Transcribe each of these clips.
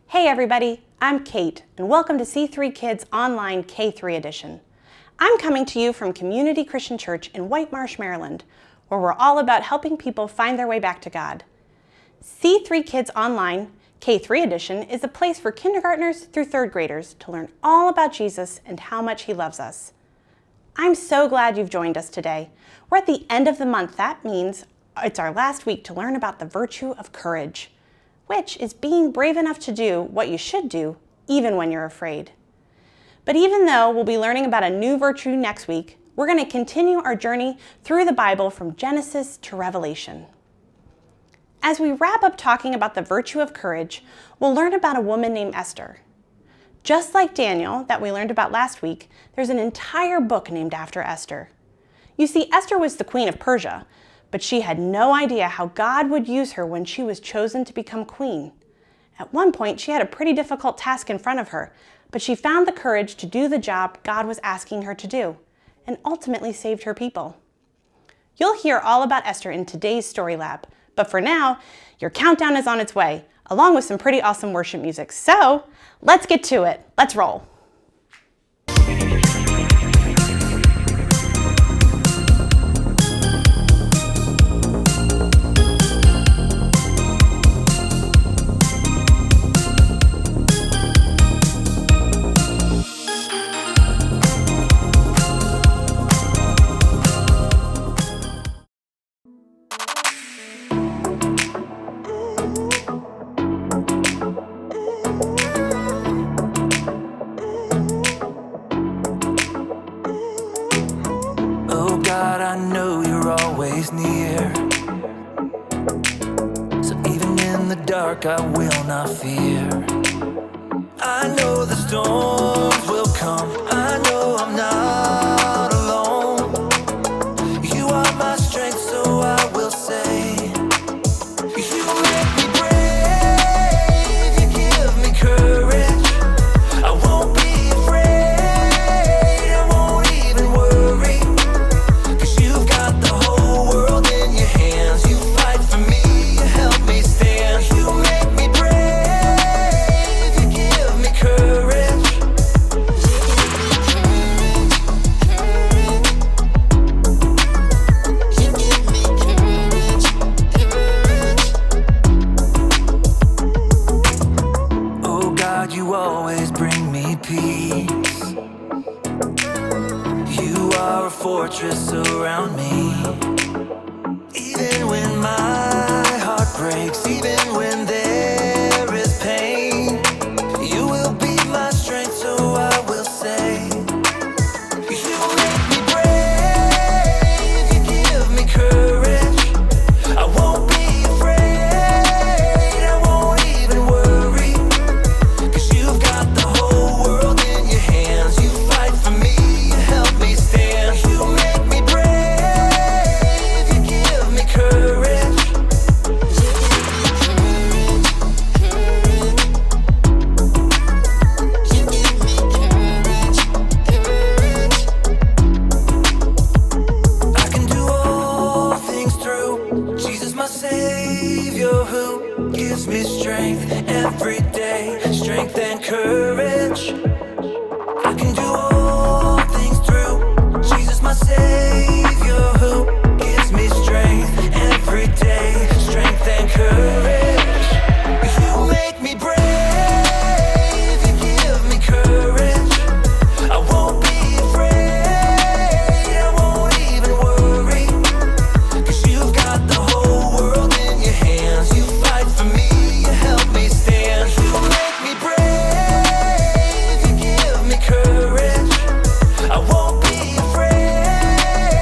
Hey everybody, I'm Kate, and welcome to C3 Kids Online K-3 Edition. I'm coming to you from Community Christian Church in White Marsh, Maryland, where we're all about helping people find their way back to God. C3 Kids Online K-3 Edition is a place for kindergartners through third graders to learn all about Jesus and how much He loves us. I'm so glad you've joined us today. We're at the end of the month. That means it's our last week to learn about the virtue of courage, which is being brave enough to do what you should do, even when you're afraid. But even though we'll be learning about a new virtue next week, we're going to continue our journey through the Bible from Genesis to Revelation. As we wrap up talking about the virtue of courage, we'll learn about a woman named Esther. Just like Daniel, that we learned about last week, there's an entire book named after Esther. You see, Esther was the queen of Persia, but she had no idea how God would use her when she was chosen to become queen. At one point, she had a pretty difficult task in front of her, but she found the courage to do the job God was asking her to do, and ultimately saved her people. You'll hear all about Esther in today's Story Lab, but for now, your countdown is on its way, along with some pretty awesome worship music. So, let's get to it. Let's roll. God, I know you're always near. So even in the dark, I will not fear. I know the storms will come. I know I'm not alone. You are my strength, so I will say, you make me brave, you give me courage. I won't be afraid, I won't even worry. You always bring me peace. You are a fortress around me. Even when my heart breaks, even when there is pain, you will be my strength, so I will say, you make me brave, you give me courage. I won't be afraid, I won't even worry. You've got the whole world in your hands. You fight for me, you help me stand. You make me brave, you give me courage. I can do all things through Jesus, my Savior, who gives me strength every day, strength and courage. I can do all things through Jesus, my Savior, who gives me strength every day, strength and courage. You make me brave, you give me courage. I won't be afraid, I won't even worry. 'Cause you've got the whole world in your hands. You fight for me, you help me stand. You make me brave, you give me courage. I won't be afraid,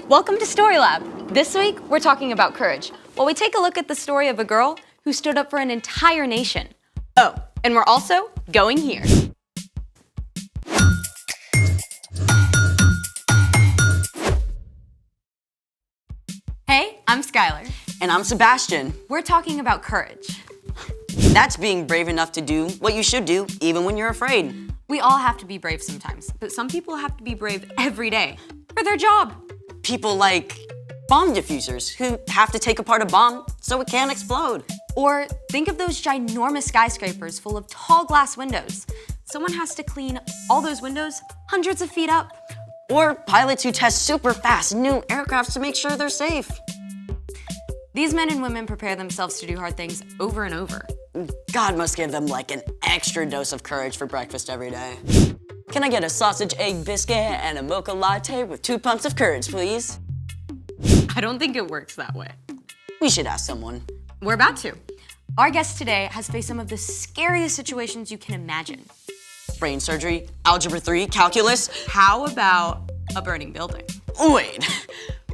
Welcome to Story Lab. This week, we're talking about courage, while we take a look at the story of a girl who stood up for an entire nation. Oh, and we're also going here. Hey, I'm Skylar. And I'm Sebastian. We're talking about courage. That's being brave enough to do what you should do, even when you're afraid. We all have to be brave sometimes, but some people have to be brave every day for their job. People like bomb diffusers who have to take apart a bomb so it can't explode. Or think of those ginormous skyscrapers full of tall glass windows. Someone has to clean all those windows hundreds of feet up. Or pilots who test super fast new aircrafts to make sure they're safe. These men and women prepare themselves to do hard things over and over. God must give them like an extra dose of courage for breakfast every day. Can I get a sausage, egg, biscuit, and a mocha latte with 2 pumps of courage, please? I don't think it works that way. We should ask someone. We're about to. Our guest today has faced some of the scariest situations you can imagine. Brain surgery, algebra 3, calculus. How about a burning building? Wait,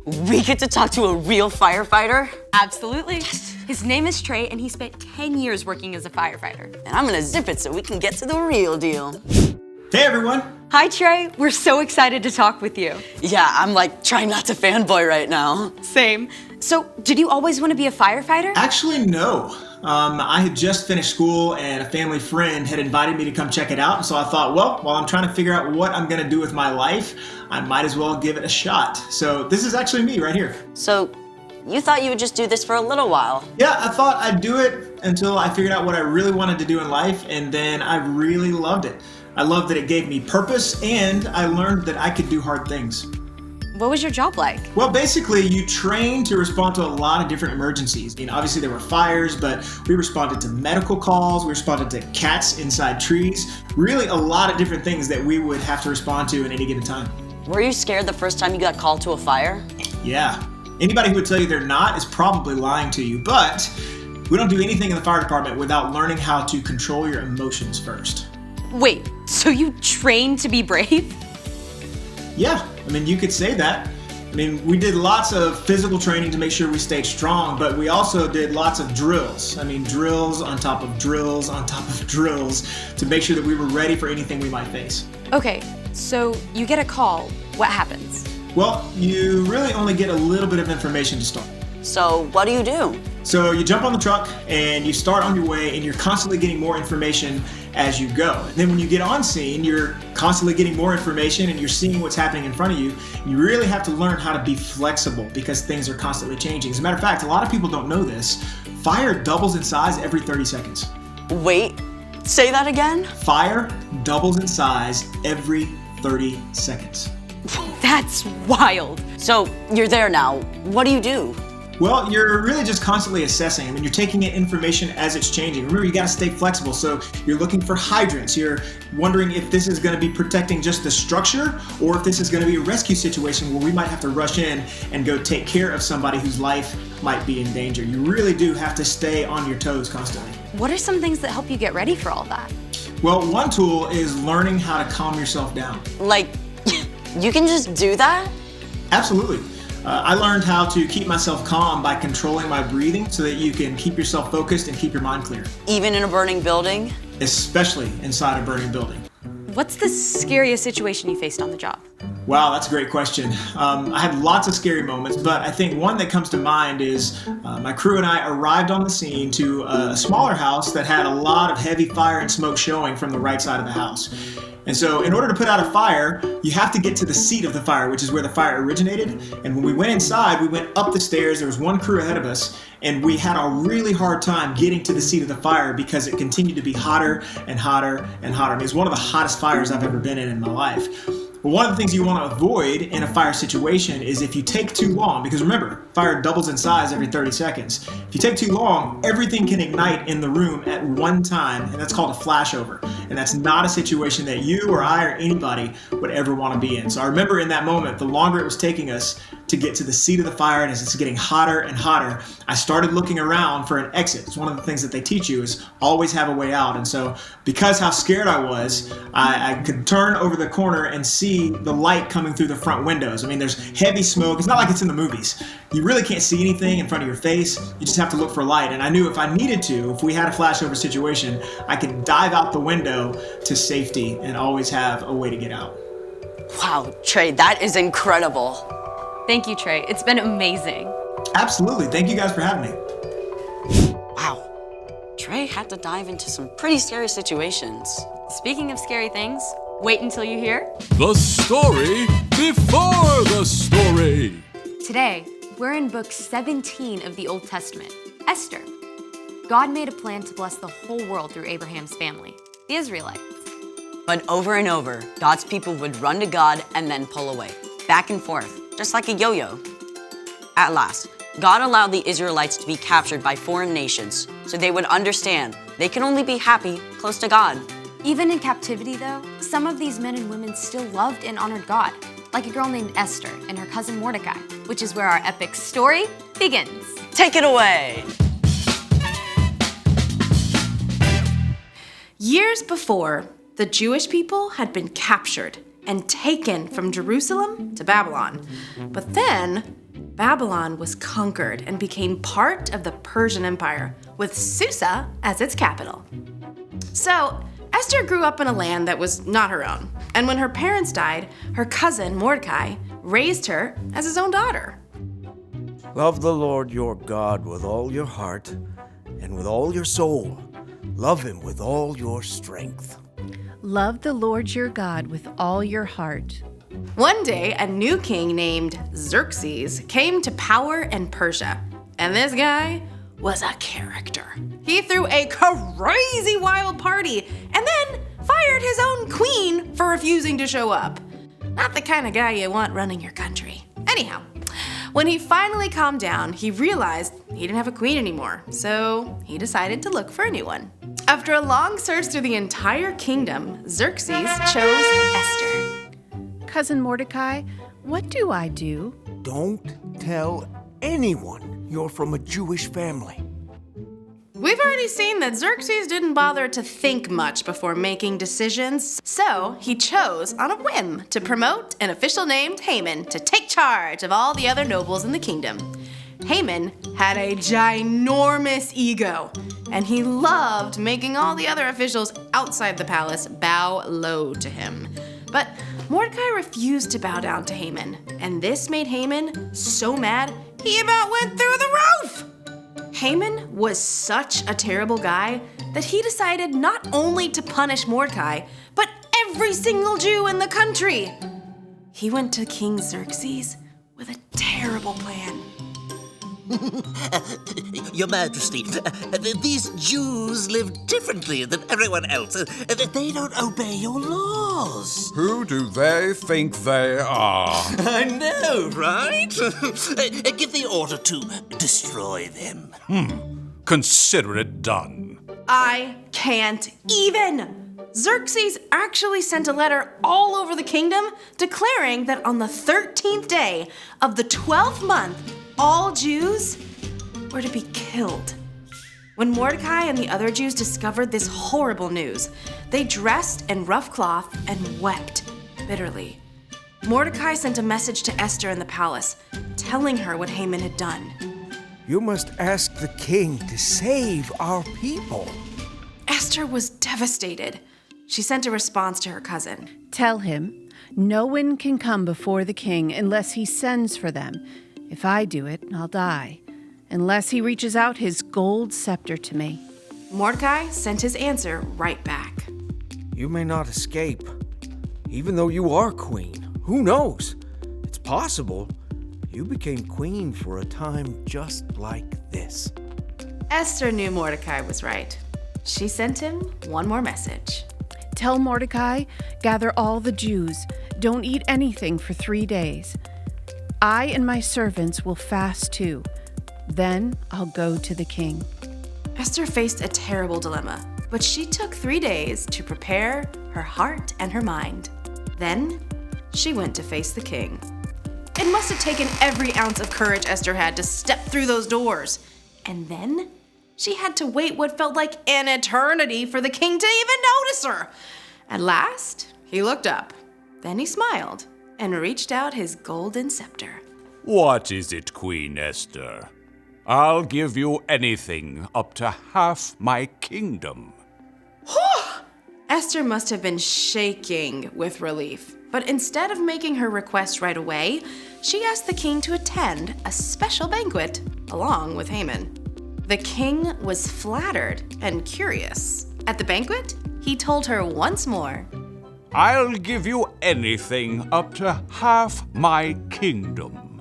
we get to talk to a real firefighter? Absolutely. His name is Trey, and he spent 10 years working as a firefighter. And I'm gonna zip it so we can get to the real deal. Hey everyone! Hi, Trey. We're so excited to talk with you. Yeah, I'm like trying not to fanboy right now. Same. So, did you always want to be a firefighter? Actually, no. I had just finished school and a family friend had invited me to come check it out. So I thought, well, while I'm trying to figure out what I'm gonna do with my life, I might as well give it a shot. So this is actually me right here. So, you thought you would just do this for a little while? Yeah, I thought I'd do it until I figured out what I really wanted to do in life, and then I really loved it. I loved that it gave me purpose, and I learned that I could do hard things. What was your job like? Well, basically, you train to respond to a lot of different emergencies. I mean, obviously there were fires, but we responded to medical calls, we responded to cats inside trees, really a lot of different things that we would have to respond to at any given time. Were you scared the first time you got called to a fire? Yeah. Anybody who would tell you they're not is probably lying to you, but we don't do anything in the fire department without learning how to control your emotions first. Wait, so you trained to be brave? Yeah, I mean, you could say that. I mean, we did lots of physical training to make sure we stayed strong, but we also did lots of drills. I mean, drills on top of drills on top of drills to make sure that we were ready for anything we might face. Okay, so you get a call. What happens? Well, you really only get a little bit of information to start. So, what do you do? So you jump on the truck and you start on your way, and you're constantly getting more information as you go. And then when you get on scene, you're constantly getting more information and you're seeing what's happening in front of you. You really have to learn how to be flexible because things are constantly changing. As a matter of fact, a lot of people don't know this. Fire doubles in size every 30 seconds. Wait, say that again? Fire doubles in size every 30 seconds. That's wild. So, you're there now. What do you do? Well, you're really just constantly assessing. I mean, you're taking in information as it's changing. Remember, you gotta stay flexible. So you're looking for hydrants. You're wondering if this is gonna be protecting just the structure or if this is gonna be a rescue situation where we might have to rush in and go take care of somebody whose life might be in danger. You really do have to stay on your toes constantly. What are some things that help you get ready for all that? Well, one tool is learning how to calm yourself down. Like, you can just do that? Absolutely. I learned how to keep myself calm by controlling my breathing so that you can keep yourself focused and keep your mind clear. Even in a burning building? Especially inside a burning building. What's the scariest situation you faced on the job? Wow, that's a great question. I had lots of scary moments, but I think one that comes to mind is my crew and I arrived on the scene to a smaller house that had a lot of heavy fire and smoke showing from the right side of the house. And so in order to put out a fire, you have to get to the seat of the fire, which is where the fire originated. And when we went inside, we went up the stairs. There was one crew ahead of us, and we had a really hard time getting to the seat of the fire because it continued to be hotter and hotter and hotter. I mean, it was one of the hottest fires I've ever been in my life. But one of the things you want to avoid in a fire situation is if you take too long, because remember, fire doubles in size every 30 seconds. If you take too long, everything can ignite in the room at one time, and that's called a flashover. And that's not a situation that you or I or anybody would ever want to be in. So I remember in that moment, the longer it was taking us, to get to the seat of the fire, and as it's getting hotter and hotter, I started looking around for an exit. It's one of the things that they teach you is always have a way out. And so because how scared I was, I could turn over the corner and see the light coming through the front windows. I mean, there's heavy smoke. It's not like it's in the movies. You really can't see anything in front of your face. You just have to look for light. And I knew if I needed to, if we had a flashover situation, I could dive out the window to safety and always have a way to get out. Wow, Trey, that is incredible. Thank you, Trey. It's been amazing. Absolutely. Thank you guys for having me. Wow, Trey had to dive into some pretty scary situations. Speaking of scary things, wait until you hear. The story before the story. Today, we're in book 17 of the Old Testament, Esther. God made a plan to bless the whole world through Abraham's family, the Israelites. But over and over, God's people would run to God and then pull away, back and forth, just like a yo-yo. At last, God allowed the Israelites to be captured by foreign nations so they would understand they can only be happy close to God. Even in captivity, though, some of these men and women still loved and honored God, like a girl named Esther and her cousin Mordecai, which is where our epic story begins. Take it away! Years before, the Jewish people had been captured and taken from Jerusalem to Babylon. But then, Babylon was conquered and became part of the Persian Empire, with Susa as its capital. So, Esther grew up in a land that was not her own, and when her parents died, her cousin Mordecai raised her as his own daughter. Love the Lord your God with all your heart and with all your soul. Love him with all your strength. Love the Lord your God with all your heart. One day, a new king named Xerxes came to power in Persia, and this guy was a character. He threw a crazy wild party and then fired his own queen for refusing to show up. Not the kind of guy you want running your country. Anyhow, when he finally calmed down, he realized he didn't have a queen anymore, so he decided to look for a new one. After a long search through the entire kingdom, Xerxes chose Esther. Cousin Mordecai, what do I do? Don't tell anyone you're from a Jewish family. We've already seen that Xerxes didn't bother to think much before making decisions, so he chose on a whim to promote an official named Haman to take charge of all the other nobles in the kingdom. Haman had a ginormous ego, and he loved making all the other officials outside the palace bow low to him. But Mordecai refused to bow down to Haman, and this made Haman so mad he about went through the roof! Haman was such a terrible guy that he decided not only to punish Mordecai, but every single Jew in the country. He went to King Xerxes with a terrible plan. Your Majesty, these Jews live differently than everyone else. They don't obey your laws. Who do they think they are? I know, right? Give the order to destroy them. Consider it done. I can't even. Xerxes actually sent a letter all over the kingdom declaring that on the 13th day of the 12th month, all Jews were to be killed. When Mordecai and the other Jews discovered this horrible news, they dressed in rough cloth and wept bitterly. Mordecai sent a message to Esther in the palace, telling her what Haman had done. You must ask the king to save our people. Esther was devastated. She sent a response to her cousin. Tell him, no one can come before the king unless he sends for them. If I do it, I'll die, unless he reaches out his gold scepter to me. Mordecai sent his answer right back. You may not escape, even though you are queen. Who knows? It's possible you became queen for a time just like this. Esther knew Mordecai was right. She sent him one more message. Tell Mordecai, gather all the Jews. Don't eat anything for 3 days. I and my servants will fast too. Then I'll go to the king. Esther faced a terrible dilemma, but she took 3 days to prepare her heart and her mind. Then she went to face the king. It must have taken every ounce of courage Esther had to step through those doors. And then she had to wait what felt like an eternity for the king to even notice her. At last, he looked up. Then he smiled and reached out his golden scepter. What is it, Queen Esther? I'll give you anything up to half my kingdom. Esther must have been shaking with relief. But instead of making her request right away, she asked the king to attend a special banquet along with Haman. The king was flattered and curious. At the banquet, he told her once more, I'll give you anything up to half my kingdom.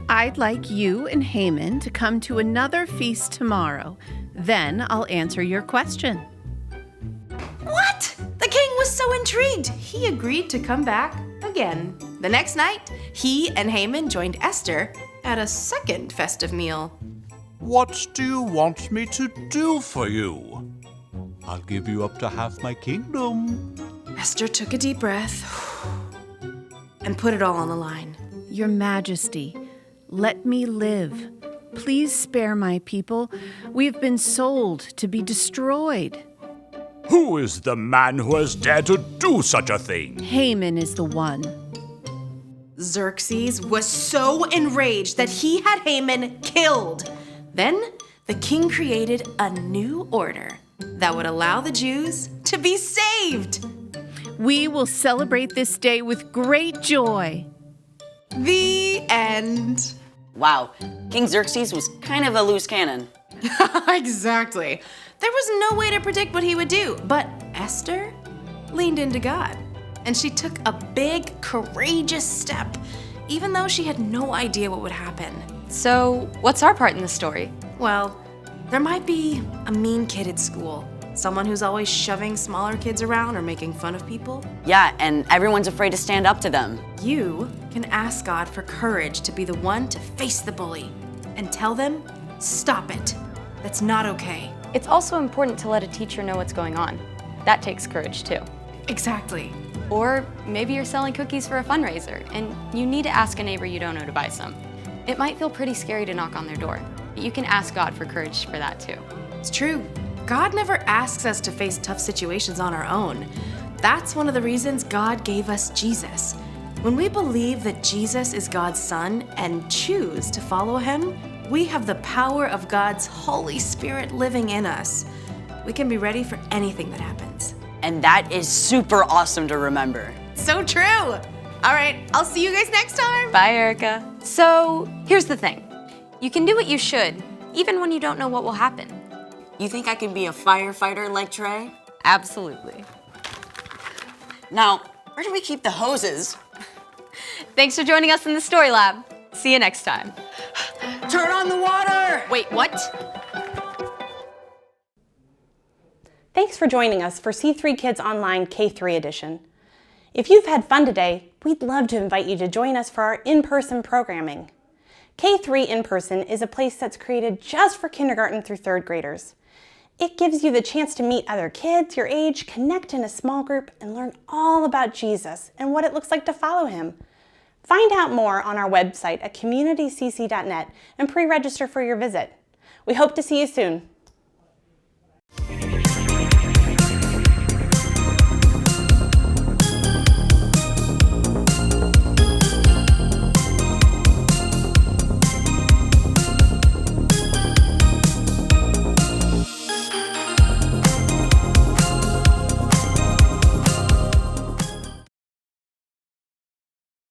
I'd like you and Haman to come to another feast tomorrow. Then I'll answer your question. What? The king was so intrigued, he agreed to come back again. The next night, he and Haman joined Esther at a second festive meal. What do you want me to do for you? I'll give you up to half my kingdom. Esther took a deep breath and put it all on the line. Your Majesty, let me live. Please spare my people. We've been sold to be destroyed. Who is the man who has dared to do such a thing? Haman is the one. Xerxes was so enraged that he had Haman killed. Then the king created a new order that would allow the Jews to be saved. We will celebrate this day with great joy. The end. Wow, King Xerxes was kind of a loose cannon. Exactly. There was no way to predict what he would do, but Esther leaned into God, and she took a big, courageous step, even though she had no idea what would happen. So, what's our part in the story? Well, there might be a mean kid at school, someone who's always shoving smaller kids around or making fun of people. Yeah, and everyone's afraid to stand up to them. You can ask God for courage to be the one to face the bully and tell them, stop it. That's not okay. It's also important to let a teacher know what's going on. That takes courage too. Exactly. Or maybe you're selling cookies for a fundraiser and you need to ask a neighbor you don't know to buy some. It might feel pretty scary to knock on their door, but you can ask God for courage for that too. It's true. God never asks us to face tough situations on our own. That's one of the reasons God gave us Jesus. When we believe that Jesus is God's Son and choose to follow him, we have the power of God's Holy Spirit living in us. We can be ready for anything that happens. And that is super awesome to remember. So true. All right, I'll see you guys next time. Bye, Erica. So, here's the thing. You can do what you should, even when you don't know what will happen. You think I can be a firefighter like Trey? Absolutely. Now, where do we keep the hoses? Thanks for joining us in the Story Lab. See you next time. Turn on the water! Wait, what? Thanks for joining us for C3 Kids Online K-3 edition. If you've had fun today, we'd love to invite you to join us for our in-person programming. K-3 In-Person is a place that's created just for kindergarten through third graders. It gives you the chance to meet other kids your age, connect in a small group, and learn all about Jesus and what it looks like to follow him. Find out more on our website at communitycc.net and pre-register for your visit. We hope to see you soon.